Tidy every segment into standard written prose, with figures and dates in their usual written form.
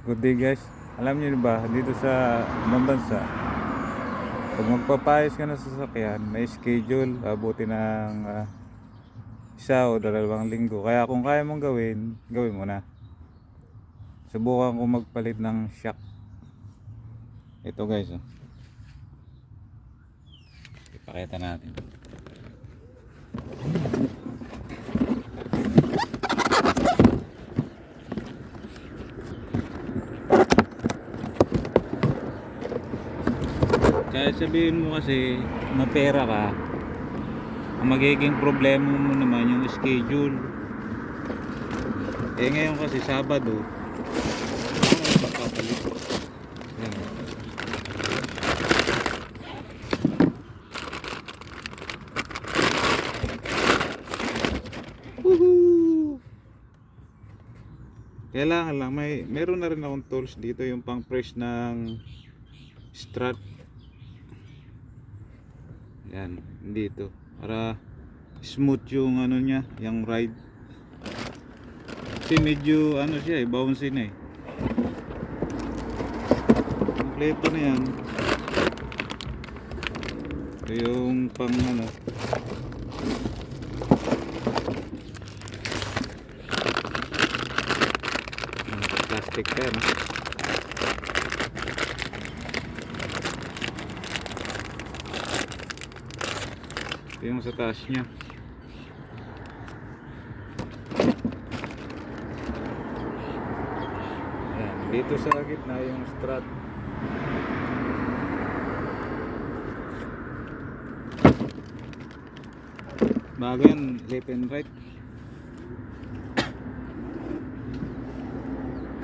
Good day guys. Alam niyo ba, dito sa ibang bansa, pag magpapayos ka ng sasakyan, may schedule, abuti ng isa o 2 linggo. Kaya kung kaya mong gawin, gawin mo na. Subukan ko magpalit ng shock. Ito guys, oh. Ipakita natin. Kahit sabihin mo kasi mapera ka, ang magiging problema mo naman yung schedule. Ngayon kasi Sabado, papalit. Yan. Woohoo! Kailangan lang meron na rin akong tools dito, yung pang press ng strut. Yan, dito para smooth yung ano niya, yung ride. Kasi medyo ano siya, bouncy na eh. Kompleto na yan. Ito yung pang ano, plastic pa yan. Ito yung sa taas nya. Ayan, dito sa gitna yung strut. Bago yan, left and right.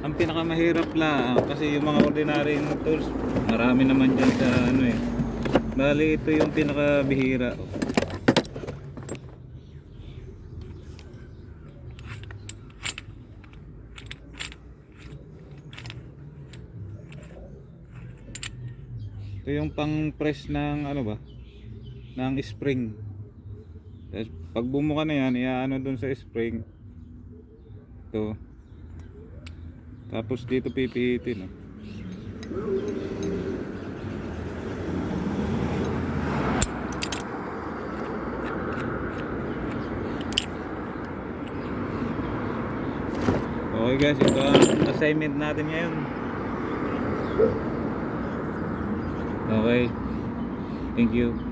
Ang pinakamahirap lang kasi yung mga ordinary tools, marami naman dyan sa ano eh. Bali ito yung pinakabihira. Ito yung pang press ng ano ba, ng spring. Tapos pag bumuka na yan, iaano dun sa spring ito, tapos dito pipihitin, no? Okay guys, ito ang assignment natin ngayon. Okay, thank you.